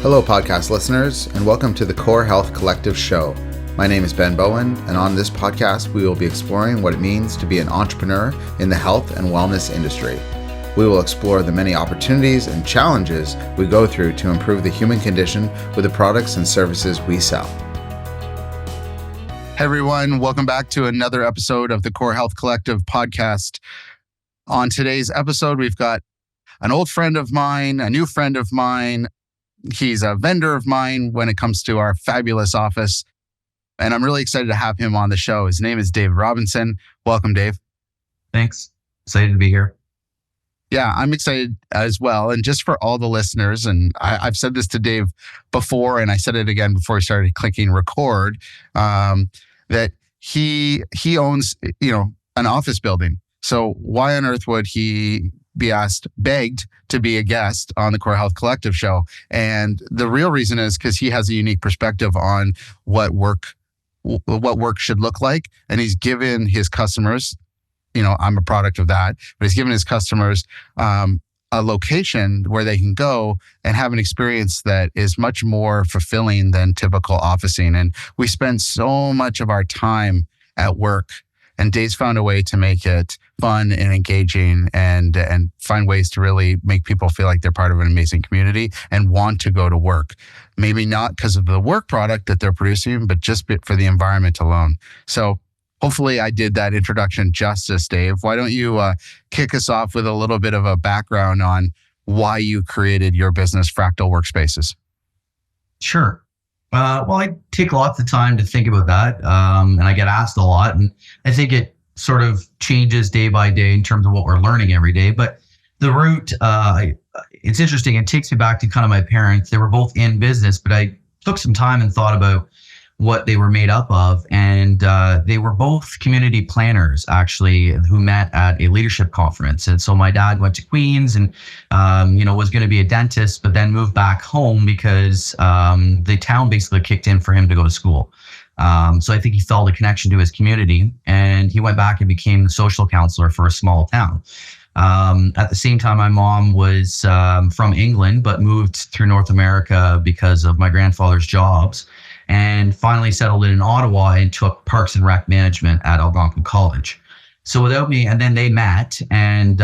Hello, podcast listeners, and welcome to the Core Health Collective show. My name is Ben Bowen, and on this podcast, we will be exploring what it means to be an entrepreneur in the health and wellness industry. We will explore the many opportunities and challenges we go through to improve the human condition with the products and services we sell. Hey everyone, welcome back to another episode of the Core Health Collective podcast. On today's episode, we've got an old friend of mine, a new friend of mine. He's a vendor of mine when it comes to our fabulous office, and I'm really excited to have him on the show. His name is Dave Robinson. Welcome, Dave. Thanks. Excited to be here. Yeah, I'm excited as well. And just for all the listeners, and I've said this to Dave before, and I said it again before he started clicking record, that he owns, an office building. So why on earth would he be begged to be a guest on the Core Health Collective show? And the real reason is because he has a unique perspective on what work should look like. And he's given his customers, I'm a product of that, but he's given his customers a location where they can go and have an experience that is much more fulfilling than typical officing. And we spend so much of our time at work, and Dave's found a way to make it fun and engaging and find ways to really make people feel like they're part of an amazing community and want to go to work. Maybe not because of the work product that they're producing, but just for the environment alone. So hopefully I did that introduction justice, Dave. Why don't you kick us off with a little bit of a background on why you created your business, Fractal Workspaces? Sure. Well, I take lots of time to think about that, and I get asked a lot, and I think it sort of changes day by day in terms of what we're learning every day. But the root, it's interesting. It takes me back to kind of my parents. They were both in business, but I took some time and thought about what they were made up of. And they were both community planners, actually, who met at a leadership conference. And so my dad went to Queens and, was going to be a dentist, but then moved back home because the town basically kicked in for him to go to school. So I think he felt a connection to his community, and he went back and became the social counselor for a small town. At the same time, my mom was from England, but moved through North America because of my grandfather's jobs, and finally settled in Ottawa and took Parks and Rec management at Algonquin College. So without me, and then they met, and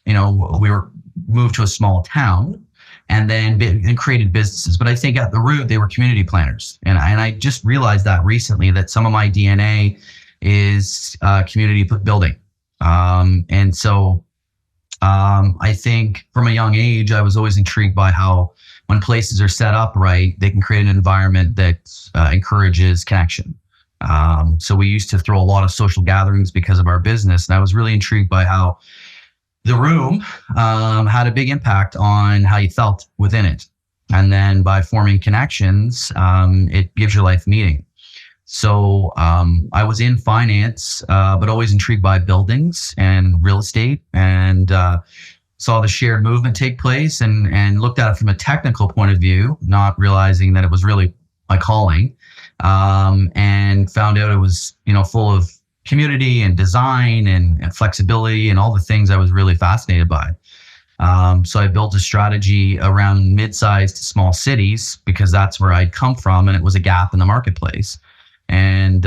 we were moved to a small town, and then created businesses. But I think at the root, they were community planners, and I just realized that recently, that some of my DNA is community building, and so I think from a young age, I was always intrigued by how, when places are set up right, they can create an environment that encourages connection. So we used to throw a lot of social gatherings because of our business. And I was really intrigued by how the room had a big impact on how you felt within it. And then by forming connections, it gives your life meaning. So I was in finance, but always intrigued by buildings and real estate, and saw the shared movement take place and looked at it from a technical point of view, not realizing that it was really my calling, and found out it was, full of community and design and flexibility and all the things I was really fascinated by. So I built a strategy around mid-sized to small cities because that's where I'd come from, and it was a gap in the marketplace. And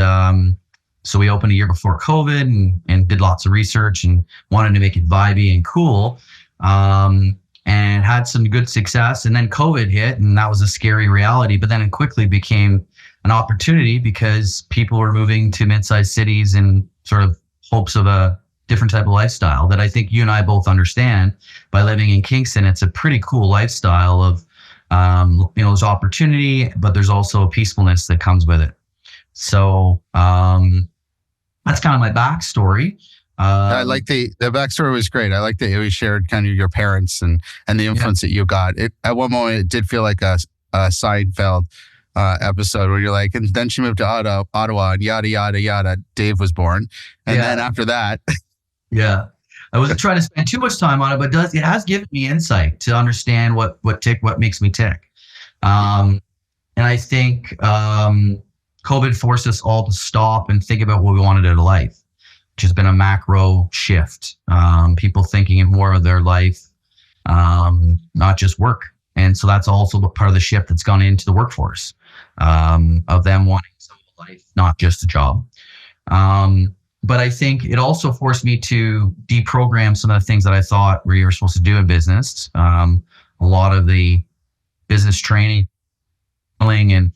so we opened a year before COVID and did lots of research and wanted to make it vibey and cool. And had some good success, and then COVID hit, and that was a scary reality, but then it quickly became an opportunity because people were moving to mid-sized cities in sort of hopes of a different type of lifestyle that I think you and I both understand. By living in Kingston, it's a pretty cool lifestyle of, there's opportunity, but there's also peacefulness that comes with it. So that's kind of my backstory. I like the backstory was great. I like that you shared kind of your parents and the influence that you got. At one moment, it did feel like a Seinfeld episode where you're like, and then she moved to Ottawa and yada, yada, yada. Dave was born. And then after that. Yeah. I wasn't trying to spend too much time on it, but it has given me insight to understand what makes me tick. And I think COVID forced us all to stop and think about what we wanted out of life, which has been a macro shift. People thinking more of their life, not just work. And so that's also part of the shift that's gone into the workforce, of them wanting some life, not just a job. But I think it also forced me to deprogram some of the things that I thought were you were supposed to do in business. A lot of the business training and,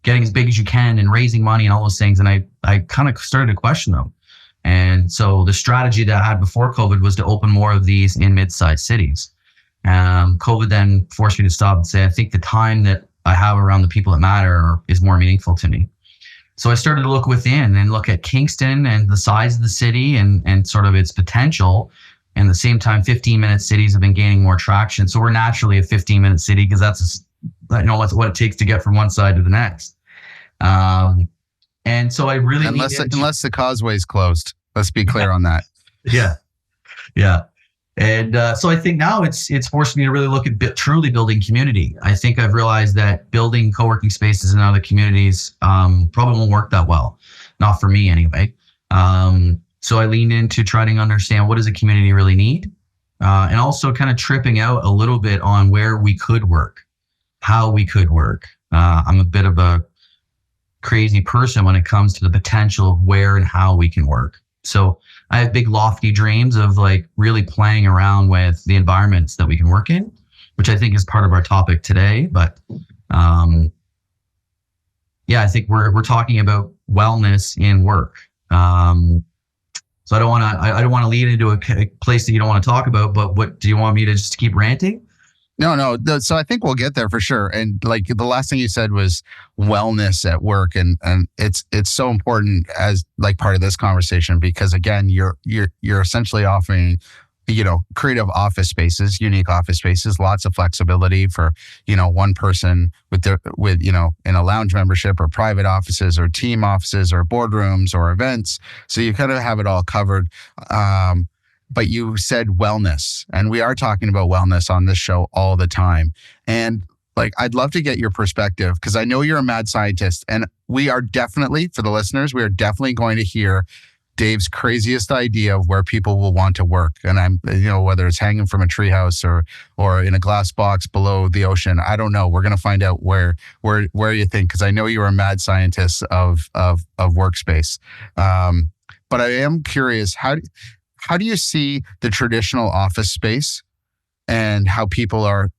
getting as big as you can and raising money and all those things. And I kind of started to question them. And so the strategy that I had before COVID was to open more of these in mid-sized cities. COVID then forced me to stop and say, I think the time that I have around the people that matter is more meaningful to me. So I started to look within and look at Kingston and the size of the city and sort of its potential. And at the same time, 15-minute cities have been gaining more traction. So we're naturally a 15-minute city because that's what it takes to get from one side to the next. And so I really unless the causeway's closed. Let's be clear on that. Yeah. And so I think now it's forced me to really look at truly building community. I think I've realized that building co-working spaces in other communities probably won't work that well. Not for me anyway. So I leaned into trying to understand what does a community really need, and also kind of tripping out a little bit on where we could work, how we could work. I'm a bit of a crazy person when it comes to the potential of where and how we can work. So I have big lofty dreams of like really playing around with the environments that we can work in, which I think is part of our topic today. But I think we're talking about wellness in work. So I don't want to lead into a place that you don't want to talk about, but what do you want me to just keep ranting? No. So I think we'll get there for sure. And like the last thing you said was wellness at work, and it's so important as like part of this conversation because again, you're essentially offering, creative office spaces, unique office spaces, lots of flexibility for, one person with in a lounge membership or private offices or team offices or boardrooms or events. So you kind of have it all covered. But you said wellness, and we are talking about wellness on this show all the time. And like, I'd love to get your perspective because I know you're a mad scientist, and we are definitely, for the listeners, we are definitely going to hear Dave's craziest idea of where people will want to work. And I'm, whether it's hanging from a treehouse or in a glass box below the ocean, I don't know. We're going to find out where you think, because I know you're a mad scientist of workspace. But I am curious, how do you see the traditional office space and how people are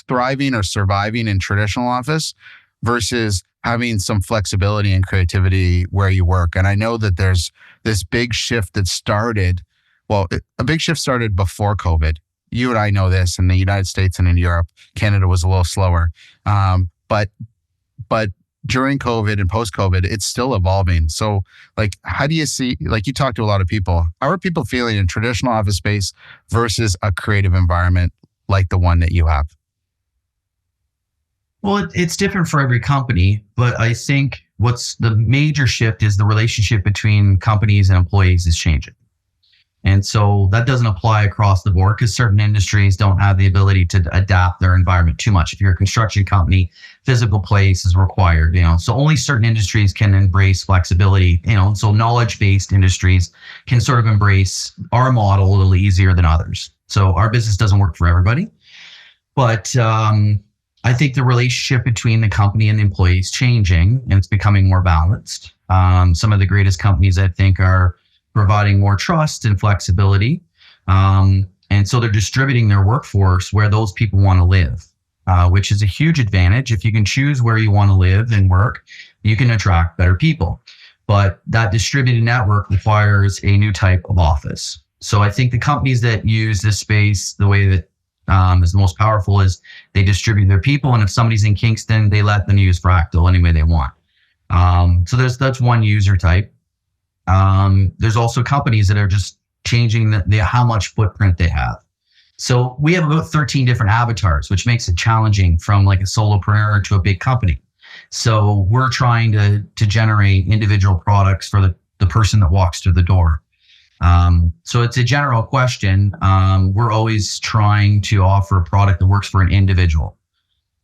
thriving or surviving in traditional office versus having some flexibility and creativity where you work? And I know that there's this big shift that started, a big shift started before COVID. You and I know this in the United States and in Europe. Canada was a little slower. But during COVID and post-COVID, it's still evolving. So like, how do you see, like you talk to a lot of people, how are people feeling in traditional office space versus a creative environment like the one that you have? Well, it's different for every company, but I think what's the major shift is the relationship between companies and employees is changing. And so that doesn't apply across the board because certain industries don't have the ability to adapt their environment too much. If you're a construction company, physical place is required, so only certain industries can embrace flexibility, so knowledge-based industries can sort of embrace our model a little easier than others. So our business doesn't work for everybody, but I think the relationship between the company and the employee is changing and it's becoming more balanced. Some of the greatest companies I think are providing more trust and flexibility. And so they're distributing their workforce where those people want to live, which is a huge advantage. If you can choose where you want to live and work, you can attract better people. But that distributed network requires a new type of office. So I think the companies that use this space the way that is the most powerful is they distribute their people. And if somebody's in Kingston, they let them use Fractal any way they want. So that's one user type. There's also companies that are just changing how much footprint they have. So we have about 13 different avatars, which makes it challenging from like a solopreneur to a big company. So we're trying to generate individual products for the person that walks through the door. So it's a general question. We're always trying to offer a product that works for an individual.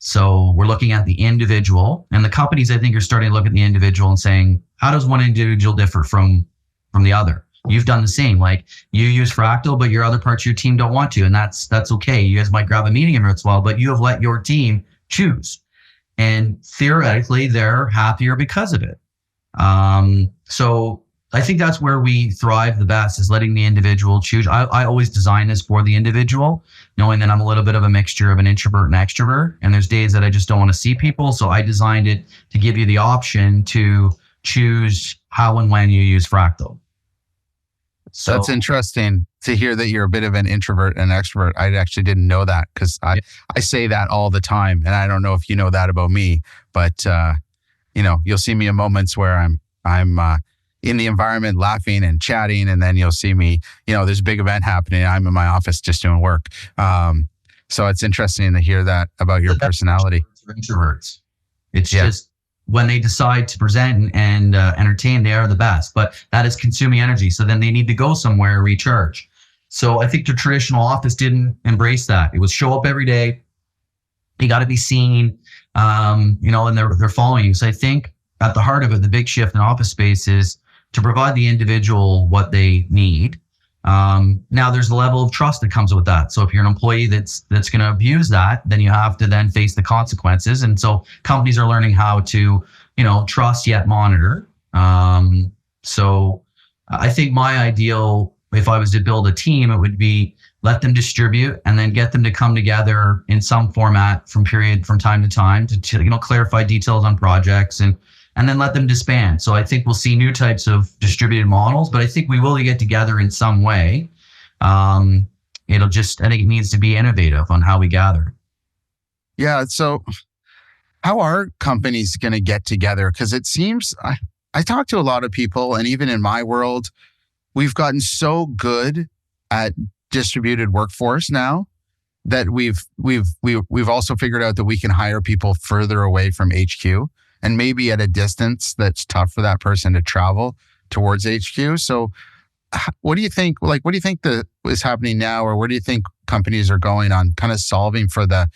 So we're looking at the individual, and the companies I think are starting to look at the individual and saying, how does one individual differ from the other? you've done the same. Like you use Fractal, but your other parts of your team don't want to, and that's okay. You guys might grab a meeting every once in a while, but you have let your team choose, and theoretically, they're happier because of it. So I think that's where we thrive the best, is letting the individual choose. I always design this for the individual, knowing that I'm a little bit of a mixture of an introvert and extrovert. And there's days that I just don't want to see people. So I designed it to give you the option to choose how and when you use Fractal. So that's interesting to hear that you're a bit of an introvert and extrovert. I actually didn't know that, because I say that all the time, and I don't know if you know that about me, but you'll see me in moments where I'm in the environment laughing and chatting, and then you'll see me, there's a big event happening. I'm in my office just doing work. So it's interesting to hear that about your personality. Introverts. It's just when they decide to present and entertain, they are the best, but that is consuming energy. So then they need to go somewhere and recharge. So I think the traditional office didn't embrace that. It was show up every day. You got to be seen, and they're following you. So I think at the heart of it, the big shift in office space is to provide the individual what they need. Now there's a level of trust that comes with that. So if you're an employee that's going to abuse that, then you have to then face the consequences. And so companies are learning how to, trust yet monitor. So I think my ideal, if I was to build a team, it would be let them distribute and then get them to come together in some format from time to time to clarify details on projects and then let them disband. So I think we'll see new types of distributed models, but I think we will get together in some way. I think it needs to be innovative on how we gather. Yeah. So how are companies going to get together? Because it seems, I talk to a lot of people, and even in my world, we've gotten so good at distributed workforce now that we've also figured out that we can hire people further away from HQ, and maybe at a distance that's tough for that person to travel towards HQ. So what do you think, that is happening now, or where do you think companies are going on kind of solving for the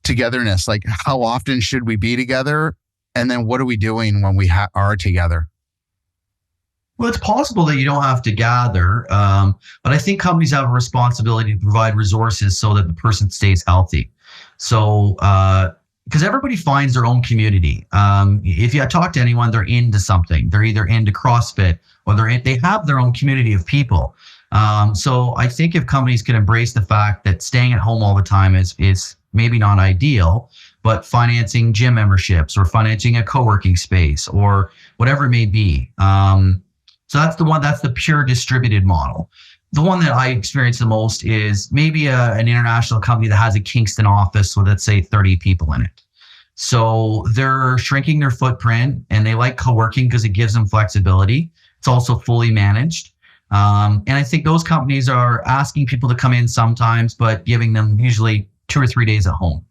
togetherness? Like, how often should we be together? And then what are we doing when we are together? Well, it's possible that you don't have to gather, but I think companies have a responsibility to provide resources so that the person stays healthy. So, because everybody finds their own community. If you talk to anyone, they're into something. They're either into CrossFit or they have their own community of people. So I think if companies can embrace the fact that staying at home all the time is maybe not ideal, but financing gym memberships or financing a co-working space or whatever it may be. So that's the pure distributed model. The one that I experience the most is maybe an international company that has a Kingston office with, let's say, 30 people in it. So they're shrinking their footprint, and they like co-working because it gives them flexibility. It's also fully managed. And I think those companies are asking people to come in sometimes, but giving them usually 2 or 3 days at home.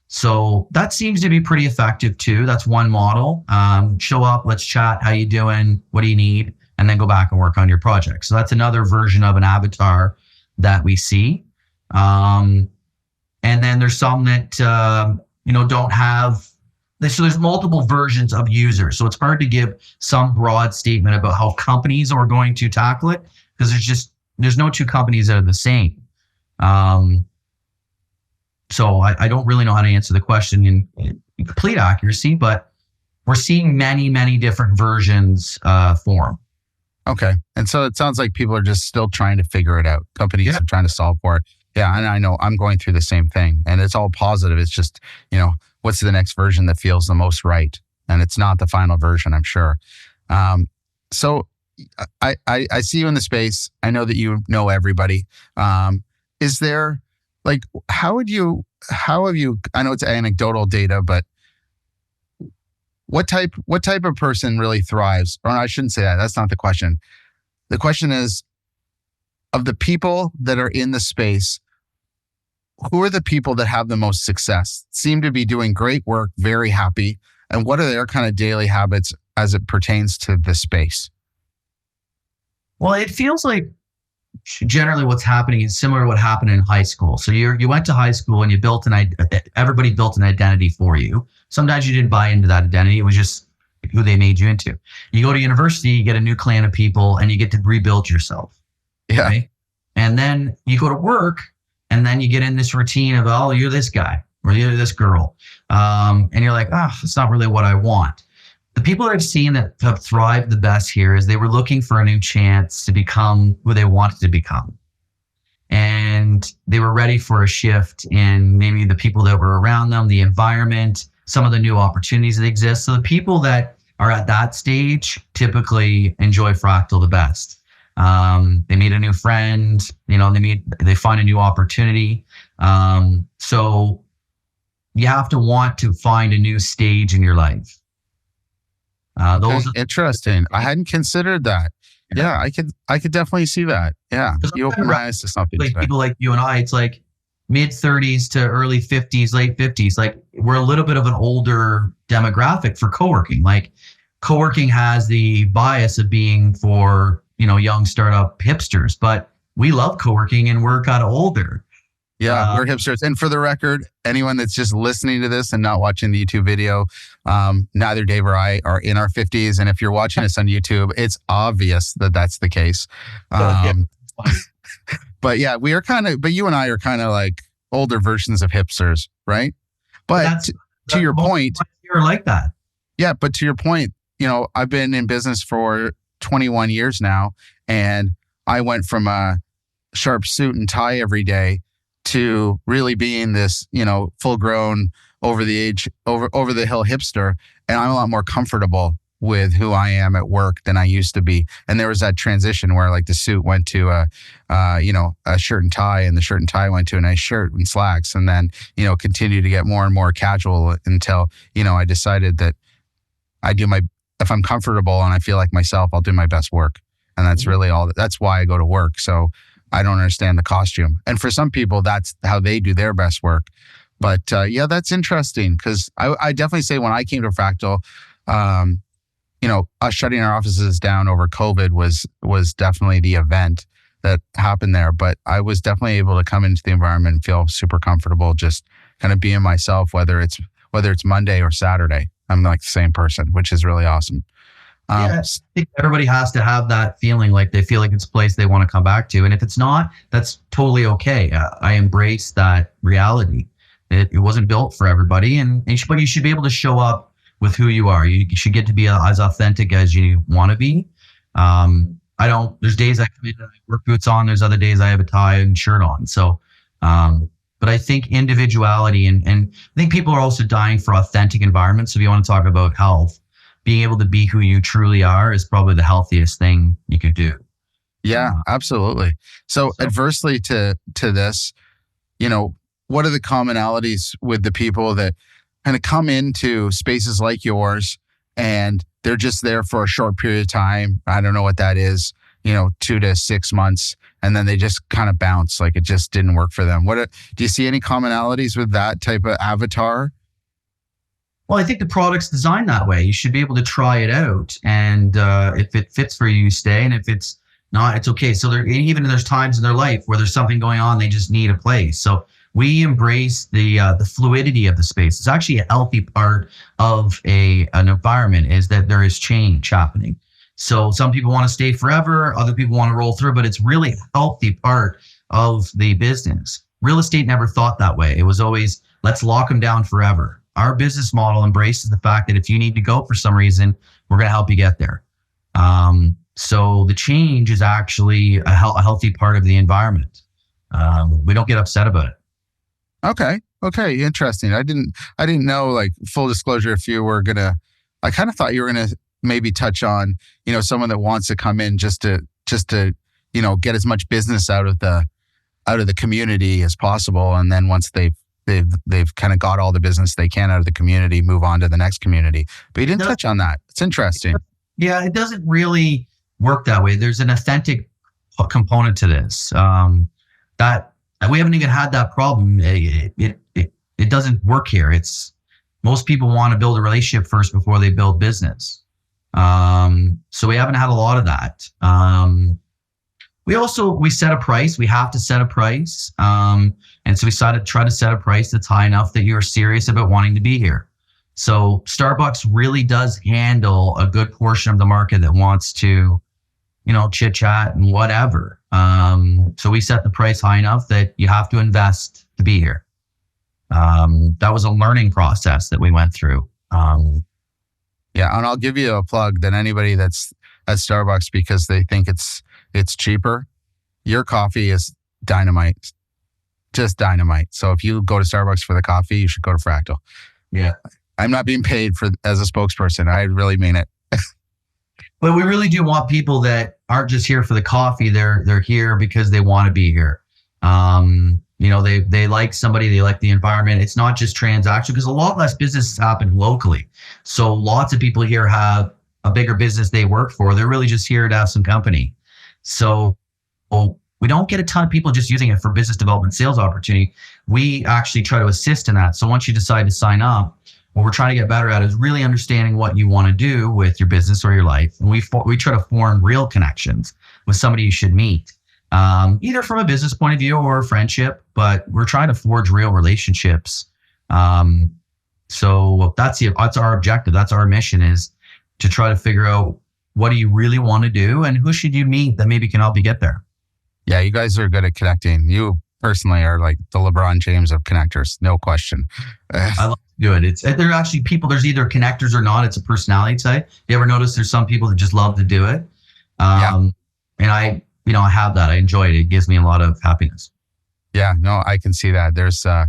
So that seems to be pretty effective too. That's one model. Show up, let's chat. How you doing? What do you need? And then go back and work on your project. So that's another version of an avatar that we see. And then there's some that, don't have, so there's multiple versions of users. So it's hard to give some broad statement about how companies are going to tackle it, because there's no two companies that are the same. So I don't really know how to answer the question in complete accuracy, but we're seeing many, many different versions form. Okay. And so it sounds like people are just still trying to figure it out. Companies are trying to solve for it. Yeah. And I know I'm going through the same thing, and it's all positive. It's just, what's the next version that feels the most right? And it's not the final version, I'm sure. So I see you in the space. I know that you know everybody. Is there, how have you, I know it's anecdotal data, but what type of person really thrives? Or I shouldn't say that. That's not the question. The question is, of the people that are in the space, who are the people that have the most success, seem to be doing great work, very happy, and what are their kind of daily habits as it pertains to the space? Well, it feels like generally what's happening is similar to what happened in high school. So you went to high school and everybody built an identity for you. Sometimes you didn't buy into that identity. It was just, who they made you into. You go to university, you get a new clan of people, and you get to rebuild yourself. Yeah. Right? And then you go to work, and then you get in this routine of, oh, you're this guy or you're this girl. And you're like, it's not really what I want. The people that I've seen that have thrived the best here is they were looking for a new chance to become who they wanted to become. And they were ready for a shift in maybe the people that were around them, the environment, some of the new opportunities that exist. So the people that are at that stage typically enjoy Fractal the best. They meet a new friend, they find a new opportunity. So you have to want to find a new stage in your life. Those interesting. I hadn't considered that. Yeah, I could definitely see that. Yeah, you open my eyes to something. Like people like you and I, it's like mid 30s to early 50s, late 50s. Like we're a little bit of an older demographic for co-working. Like co-working has the bias of being for young startup hipsters, but we love co-working and we're kind of older. Yeah, we're hipsters. And for the record, anyone that's just listening to this and not watching the YouTube video, neither Dave or I are in our 50s. And if you're watching us on YouTube, it's obvious that that's the case. But yeah, but you and I are kind of like older versions of hipsters, right? But to your point, you're like that. Yeah, but to your point, I've been in business for 21 years now, and I went from a sharp suit and tie every day to really being this, full grown, over the hill hipster. And I'm a lot more comfortable with who I am at work than I used to be. And there was that transition where like the suit went to a shirt and tie, and the shirt and tie went to a nice shirt and slacks, and then, continued to get more and more casual until, I decided that if I'm comfortable and I feel like myself, I'll do my best work. And that's really that's why I go to work. So I don't understand the costume. And for some people, that's how they do their best work. But yeah, that's interesting, because I definitely say when I came to Fractal, us shutting our offices down over COVID was definitely the event that happened there. But I was definitely able to come into the environment and feel super comfortable, just kind of being myself, whether it's Monday or Saturday. I'm like the same person, which is really awesome. I think everybody has to have that feeling like they feel like it's a place they want to come back to. And if it's not, that's totally okay. I embrace that reality. It wasn't built for everybody, but you should be able to show up with who you are. You should get to be as authentic as you want to be. There's days I come in and I have work boots on. There's other days I have a tie and shirt on. So, but I think individuality and I think people are also dying for authentic environments. So if you want to talk about health, being able to be who you truly are is probably the healthiest thing you could do. Yeah, absolutely. So adversely to this, what are the commonalities with the people that kind of come into spaces like yours and they're just there for a short period of time? I don't know what that is, 2 to 6 months, and then they just kind of bounce, like it just didn't work for them. Do you see any commonalities with that type of avatar? Well, I think the product's designed that way. You should be able to try it out, and if it fits for you, you stay, and if it's not, it's okay. So there's times in their life where there's something going on, they just need a place. So we embrace the fluidity of the space. It's actually a healthy part of an environment, is that there is change happening. So some people want to stay forever, other people want to roll through, but it's really a healthy part of the business. Real estate never thought that way. It was always, let's lock them down forever. Our business model embraces the fact that if you need to go for some reason, we're going to help you get there. So the change is actually a healthy part of the environment. We don't get upset about it. Okay. Interesting. I didn't know, like, full disclosure, if you were I kind of thought you were going to maybe touch on, someone that wants to come in just to, get as much business out of the community as possible. And then once they've kind of got all the business they can out of the community, move on to the next community. But you didn't touch on that. It's interesting. Yeah, it doesn't really work that way. There's an authentic component to this. That we haven't even had that problem. It doesn't work here. Most people want to build a relationship first before they build business. So we haven't had a lot of that. We set a price. We have to set a price. And so we try to set a price that's high enough that you're serious about wanting to be here. So Starbucks really does handle a good portion of the market that wants to, chit chat and whatever. So we set the price high enough that you have to invest to be here. That was a learning process that we went through. Yeah, and I'll give you a plug that anybody that's at Starbucks because they think it's cheaper, your coffee is dynamite, just dynamite. So if you go to Starbucks for the coffee, you should go to Fractal. Yeah. I'm not being paid as a spokesperson. I really mean it. But we really do want people that aren't just here for the coffee. They're here because they want to be here. They like somebody, they like the environment. It's not just transactional because a lot less businesses happen locally. So lots of people here have a bigger business they work for. They're really just here to have some company. So we don't get a ton of people just using it for business development sales opportunity. We actually try to assist in that. So once you decide to sign up, what we're trying to get better at is really understanding what you want to do with your business or your life. And we try to form real connections with somebody you should meet, either from a business point of view or a friendship, but we're trying to forge real relationships. So that's our objective. That's our mission, is to try to figure out what do you really want to do and who should you meet that maybe can help you get there. Yeah, you guys are good at connecting. You personally are like the LeBron James of connectors, no question. I love to do it. There are actually people, there's either connectors or not. It's a personality type. You ever notice there's some people that just love to do it? And I have that. I enjoy it. It gives me a lot of happiness. Yeah, no, I can see that. There's, I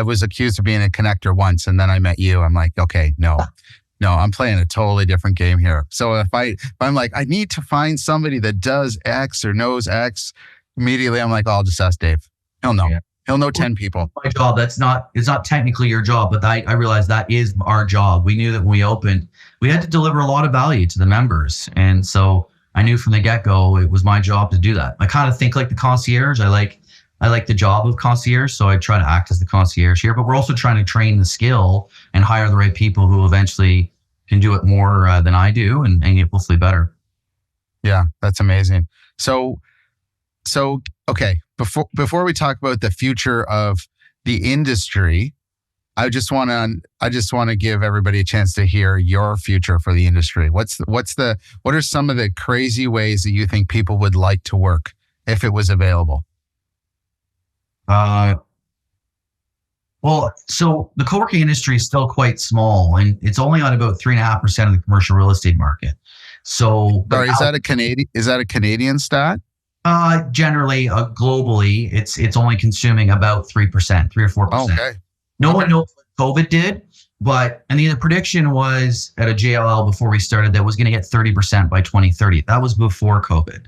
was accused of being a connector once, and then I met you. I'm like, okay, no, I'm playing a totally different game here. So if I'm like, I need to find somebody that does X or knows X, immediately I'm like, oh, I'll just ask Dave. He'll know. Yeah. He'll know 10 people. My job. It's not technically your job, but I realized that is our job. We knew that when we opened, we had to deliver a lot of value to the members. And so I knew from the get-go, it was my job to do that. I kind of think like the concierge. I like the job of concierge. So I try to act as the concierge here, but we're also trying to train the skill and hire the right people who eventually can do it more than I do and get hopefully better. Yeah, that's amazing. So okay, before we talk about the future of the industry, I just want to give everybody a chance to hear your future for the industry. What are some of the crazy ways that you think people would like to work if it was available? Well, so the co-working industry is still quite small, and it's only on about 3.5% of the commercial real estate market. So, sorry, is that a Canadian stat? Generally, globally, it's only consuming about 3%, 3 or 4%. Okay. No one knows what COVID did, and the prediction was at a JLL before we started that was going to get 30% by 2030. That was before COVID.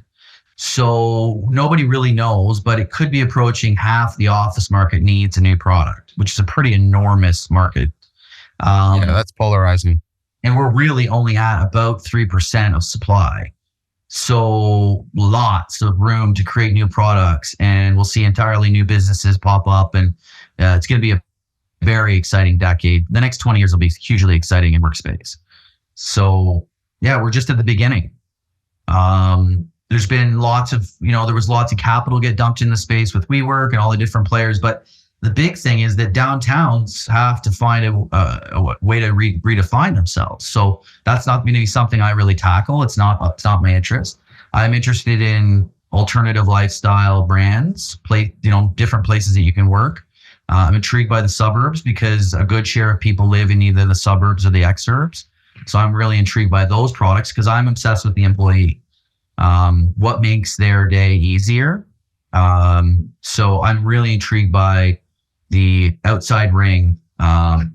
So nobody really knows, but it could be approaching half the office market needs a new product, which is a pretty enormous market. Yeah, that's polarizing. And we're really only at about 3% of supply. So lots of room to create new products, and we'll see entirely new businesses pop up, and it's going to be a very exciting decade. The next 20 years will be hugely exciting in workspace. So yeah, we're just at the beginning. There's been there was lots of capital get dumped in the space with WeWork and all the different players, but the big thing is that downtowns have to find a way to redefine themselves. So that's not going to be something I really tackle. It's not my interest. I'm interested in alternative lifestyle brands, different places that you can work. I'm intrigued by the suburbs because a good share of people live in either the suburbs or the exurbs. So I'm really intrigued by those products because I'm obsessed with the employee. What makes their day easier? So I'm really intrigued by the outside ring. I'm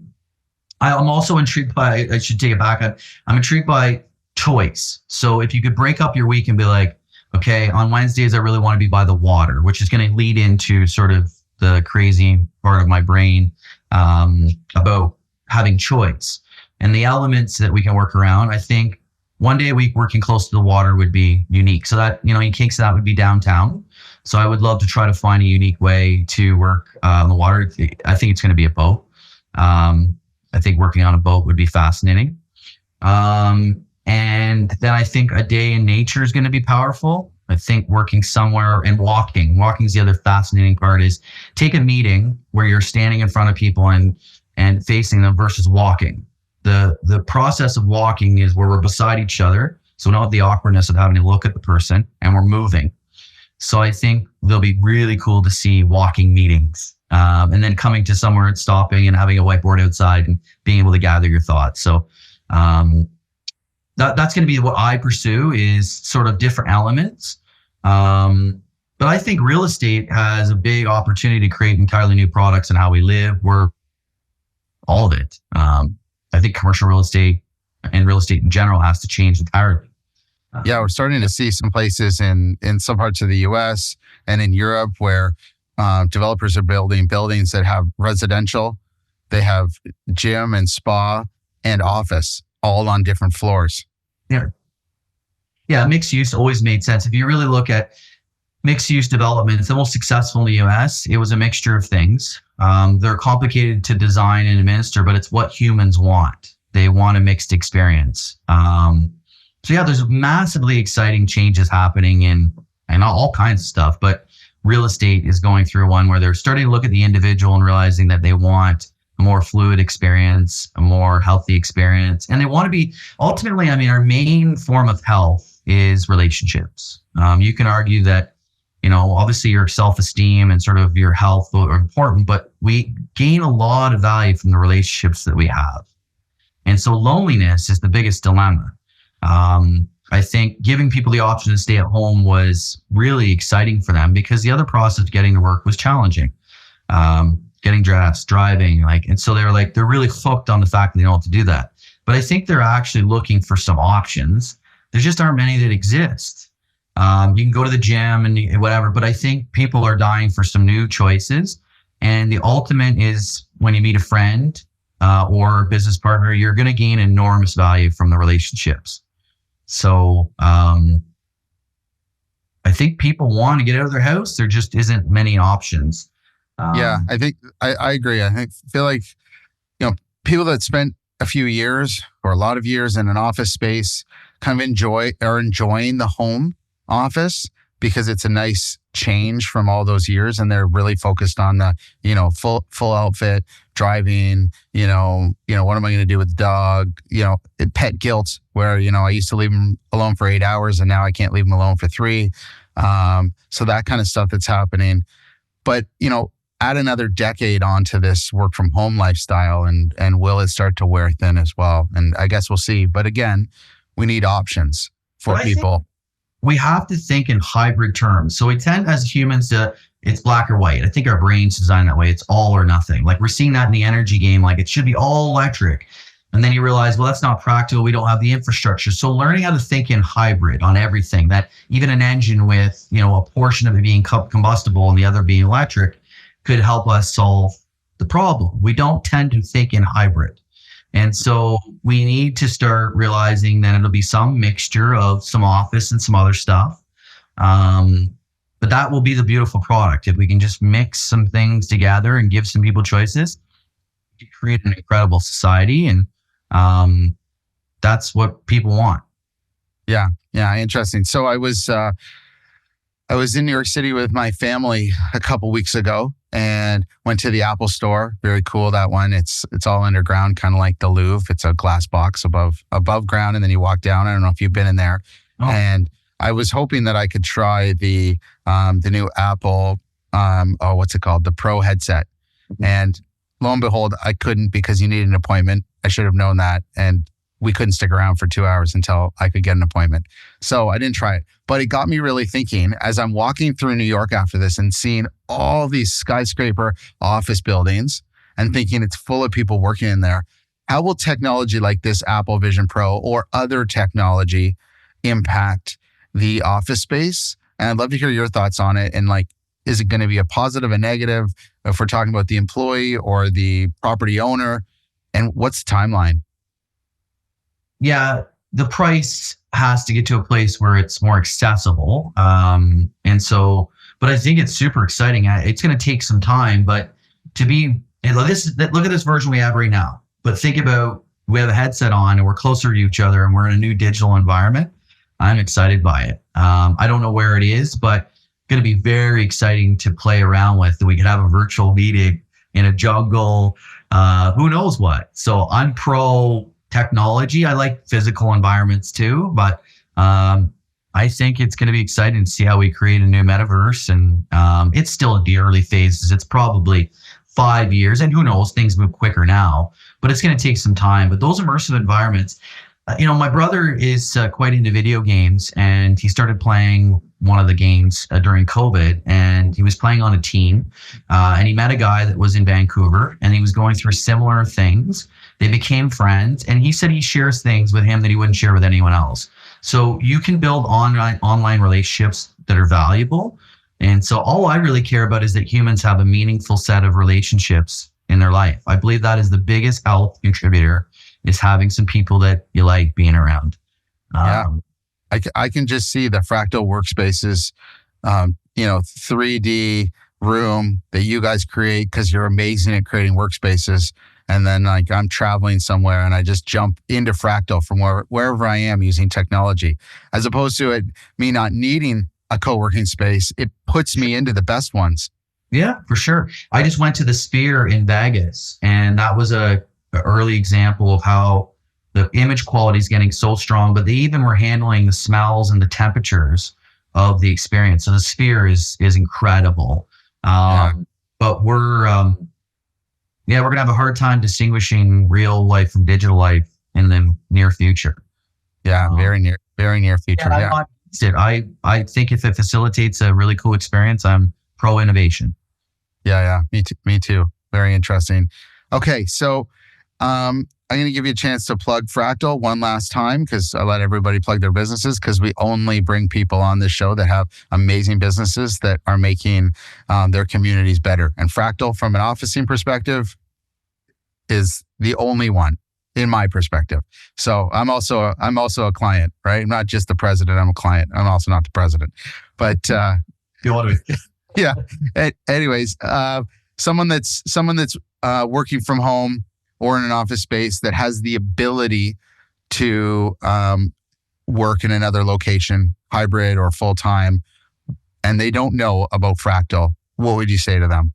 also intrigued by, I should take it back. I'm intrigued by choice. So if you could break up your week and be like, okay, on Wednesdays, I really want to be by the water, which is going to lead into sort of the crazy part of my brain, about having choice and the elements that we can work around. I think one day a week working close to the water would be unique. So that, in Kingston, that would be downtown. So I would love to try to find a unique way to work on the water. I think it's going to be a boat. I think working on a boat would be fascinating. And then I think a day in nature is going to be powerful. I think working somewhere and walking is the other fascinating part. Is take a meeting where you're standing in front of people and and facing them versus walking. The process of walking is where we're beside each other, so we don't have the awkwardness of having to look at the person, and we're moving. So I think they'll be really cool to see walking meetings, and then coming to somewhere and stopping and having a whiteboard outside and being able to gather your thoughts. So that's going to be what I pursue, is sort of different elements. But I think real estate has a big opportunity to create entirely new products in how we live. We're all of it. I think commercial real estate and real estate in general has to change entirely. Yeah, we're starting to see some places in some parts of the US and in Europe where developers are building buildings that have residential, they have gym and spa and office all on different floors. Yeah, mixed use always made sense. If you really look at mixed use developments, the most successful in the US, it was a mixture of things. They're complicated to design and administer, but it's what humans want. They want a mixed experience. So yeah, there's massively exciting changes happening in all kinds of stuff, but real estate is going through one where they're starting to look at the individual and realizing that they want a more fluid experience, a more healthy experience. And they want to be, ultimately, I mean, our main form of health is relationships. You can argue that, obviously your self-esteem and sort of your health are important, but we gain a lot of value from the relationships that we have. And so loneliness is the biggest dilemma. I think giving people the option to stay at home was really exciting for them, because the other process of getting to work was challenging. Getting dressed, driving, and so they're really hooked on the fact that they don't have to do that. But I think they're actually looking for some options. There just aren't many that exist. You can go to the gym and whatever, but I think people are dying for some new choices. And the ultimate is when you meet a friend or a business partner, you're going to gain enormous value from the relationships. So I think people want to get out of their house. There just isn't many options. Yeah, I think I agree. Feel like, people that spent a few years or a lot of years in an office space kind of enjoying the home office because it's a nice change from all those years, and they're really focused on the, full outfit, driving, what am I going to do with the dog, pet guilt where, I used to leave them alone for 8 hours and now I can't leave them alone for 3. So that kind of stuff that's happening. But, add another decade onto this work from home lifestyle and will it start to wear thin as well? And I guess we'll see. But again, we need options for people. We have to think in hybrid terms. So we tend as humans to, it's black or white. I think our brain's designed that way. It's all or nothing. We're seeing that in the energy game. It should be all electric. And then you realize, well, that's not practical. We don't have the infrastructure. So learning how to think in hybrid on everything, that even an engine with, a portion of it being combustible and the other being electric could help us solve the problem. We don't tend to think in hybrid. And so we need to start realizing that it'll be some mixture of some office and some other stuff. But that will be the beautiful product. If we can just mix some things together and give some people choices, we can create an incredible society. And that's what people want. Yeah. Interesting. So I was in New York City with my family a couple weeks ago and went to the Apple store. Very cool, that one. It's all underground, kind of like the Louvre. It's a glass box above ground, and then you walk down. I don't know if you've been in there. Oh. And I was hoping that I could try the new Apple, what's it called? The Pro headset. Mm-hmm. And lo and behold, I couldn't because you needed an appointment. I should have known that. And we couldn't stick around for 2 hours until I could get an appointment. So I didn't try it. But it got me really thinking as I'm walking through New York after this and seeing all these skyscraper office buildings and thinking it's full of people working in there. How will technology like this Apple Vision Pro or other technology impact the office space? And I'd love to hear your thoughts on it. And is it going to be a positive, a negative, if we're talking about the employee or the property owner? And what's the timeline? Yeah, the price has to get to a place where it's more accessible. But I think it's super exciting. It's going to take some time, but look at this version we have right now. But think about, we have a headset on and we're closer to each other and we're in a new digital environment. I'm excited by it. I don't know where it is, but going to be very exciting to play around with. That we could have a virtual meeting in a jungle, who knows what. So I'm pro technology. I like physical environments too, but I think it's going to be exciting to see how we create a new metaverse. And it's still in the early phases. It's probably 5 years, and who knows, things move quicker now, but it's going to take some time. But those immersive environments, my brother is quite into video games, and he started playing one of the games during COVID, and he was playing on a team, and he met a guy that was in Vancouver, and he was going through similar things. They became friends, and he said he shares things with him that he wouldn't share with anyone else. So you can build online relationships that are valuable. And so all I really care about is that humans have a meaningful set of relationships in their life. I believe that is the biggest health contributor, is having some people that you like being around. Yeah. I can just see the fractal workspaces, 3D room that you guys create because you're amazing at creating workspaces. And then like I'm traveling somewhere and I just jump into fractal from wherever I am using technology, as opposed to me not needing a co-working space. It puts me into the best ones. Yeah, for sure. I just went to the Sphere in Vegas, and that was a early example of how the image quality is getting so strong, but they even were handling the smells and the temperatures of the experience. So the Sphere is incredible. But we're going to have a hard time distinguishing real life from digital life in the near future. Yeah, very near future. Yeah. I think if it facilitates a really cool experience, I'm pro innovation. Yeah. Me too. Very interesting. Okay. So, I'm going to give you a chance to plug Fractal one last time, because I let everybody plug their businesses, because we only bring people on this show that have amazing businesses that are making their communities better. And Fractal, from an officing perspective, is the only one in my perspective. So I'm also a client, right? I'm not just the president. I'm a client. I'm also not the president, but yeah. Anyways, someone that's working from home or in an office space that has the ability to work in another location, hybrid or full time, and they don't know about Fractal, what would you say to them?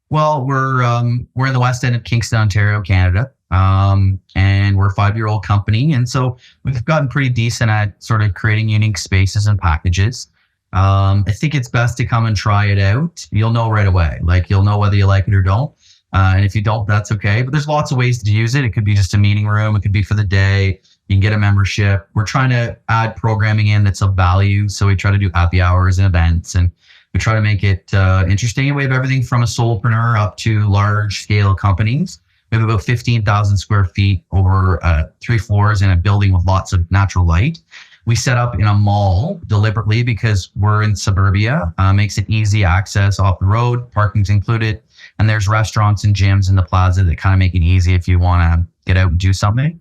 Well, we're in the west end of Kingston, Ontario, Canada. And we're a 5-year-old company. And so we've gotten pretty decent at sort of creating unique spaces and packages. I think it's best to come and try it out. You'll know right away. Like, you'll know whether you like it or don't. And if you don't, that's okay. But there's lots of ways to use it. It could be just a meeting room. It could be for the day. You can get a membership. We're trying to add programming in that's of value. So we try to do happy hours and events, and we try to make it interesting. And we have everything from a solopreneur up to large scale companies. We have about 15,000 square feet over 3 floors in a building with lots of natural light. We set up in a mall deliberately because we're in suburbia. Makes it easy access off the road, parking's included. And there's restaurants and gyms in the plaza that kind of make it easy if you want to get out and do something.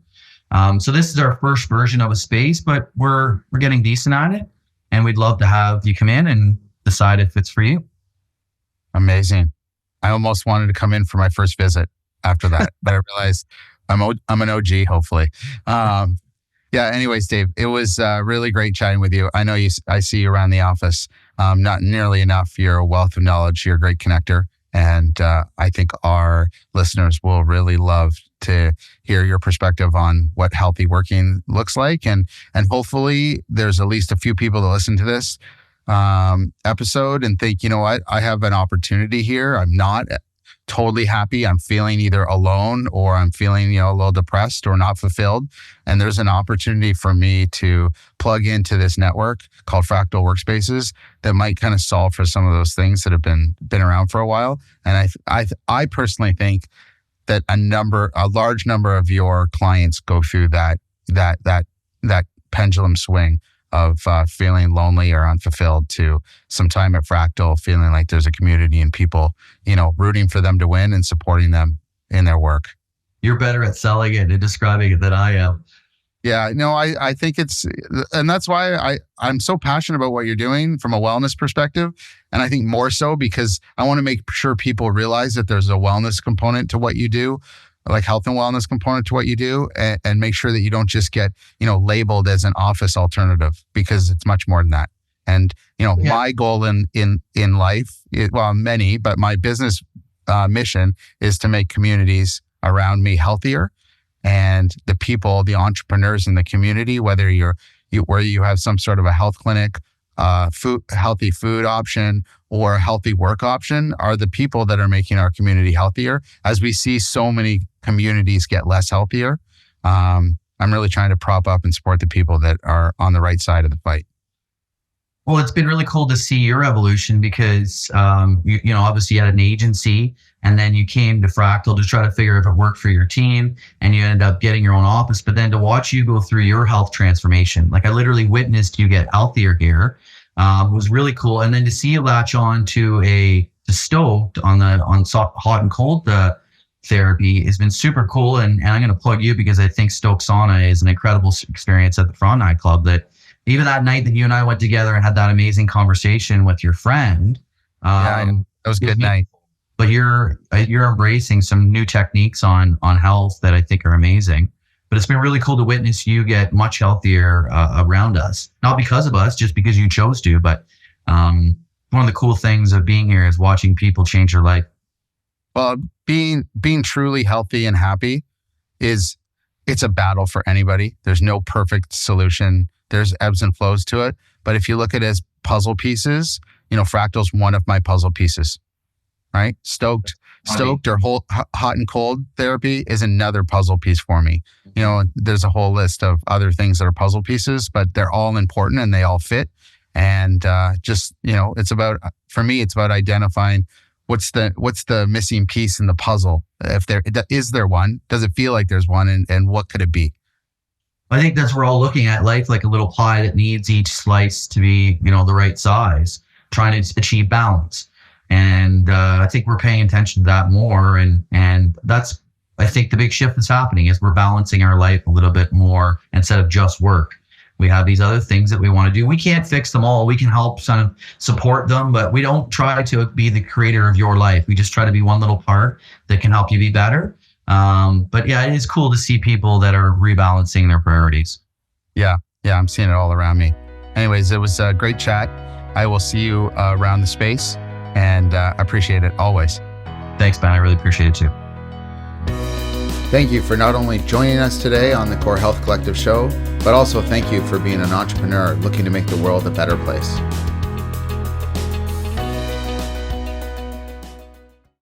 So this is our first version of a space, but we're getting decent at it. And we'd love to have you come in and decide if it's for you. Amazing. I almost wanted to come in for my first visit after that, but I realized I'm an OG, hopefully. Yeah. Anyways, Dave, it was really great chatting with you. I know I see you around the office. Not nearly enough. You're a wealth of knowledge. You're a great connector. And I think our listeners will really love to hear your perspective on what healthy working looks like. And hopefully there's at least a few people that listen to this episode and think, you know what, I have an opportunity here. I'm not totally happy. I'm feeling either alone or I'm feeling, a little depressed or not fulfilled. And there's an opportunity for me to plug into this network called Fractal Workspaces that might kind of solve for some of those things that have been around for a while. And I personally think that a large number of your clients go through that pendulum swing of feeling lonely or unfulfilled to some time at Fractal, feeling like there's a community and people, rooting for them to win and supporting them in their work. You're better at selling it and describing it than I am. Yeah, no, I think and that's why I'm so passionate about what you're doing from a wellness perspective. And I think more so because I want to make sure people realize that there's a wellness component to what you do, like health and wellness component to what you do, and make sure that you don't just get, labeled as an office alternative, because it's much more than that. And, my goal in life, many, but my business mission is to make communities around me healthier, and the people, the entrepreneurs in the community, whether where you have some sort of a health clinic, healthy food option, or a healthy work option, are the people that are making our community healthier. As we see so many communities get less healthier, I'm really trying to prop up and support the people that are on the right side of the fight. Well, it's been really cool to see your evolution because, obviously you had an agency and then you came to Fractal to try to figure if it worked for your team and you ended up getting your own office. But then to watch you go through your health transformation, like I literally witnessed you get healthier here, was really cool. And then to see you latch on to Stoked on hot and cold therapy has been super cool. And I'm going to plug you because I think Stoked Sauna is an incredible experience at the Front Nightclub that, even that night that you and I went together and had that amazing conversation with your friend. That was a good night. But you're embracing some new techniques on health that I think are amazing. But it's been really cool to witness you get much healthier around us. Not because of us, just because you chose to. But one of the cool things of being here is watching people change their life. Well, being truly healthy and happy it's a battle for anybody. There's no perfect solution. There's ebbs and flows to it. But if you look at it as puzzle pieces, Fractal's one of my puzzle pieces, right? Stoked or hot and cold therapy is another puzzle piece for me. There's a whole list of other things that are puzzle pieces, but they're all important and they all fit. And for me, it's about identifying what's the missing piece in the puzzle. Is there one? Does it feel like there's one? And what could it be? I think that's we're all looking at life like a little pie that needs each slice to be, the right size, trying to achieve balance. And I think we're paying attention to that more. And that's, I think the big shift that's happening is we're balancing our life a little bit more instead of just work. We have these other things that we want to do. We can't fix them all. We can help sort of support them, but we don't try to be the creator of your life. We just try to be one little part that can help you be better. But yeah, it is cool to see people that are rebalancing their priorities. Yeah, I'm seeing it all around me. Anyways, it was a great chat. I will see you around the space, and appreciate it always. Thanks, Ben. I really appreciate it too. Thank you for not only joining us today on the Core Health Collective show, but also thank you for being an entrepreneur looking to make the world a better place.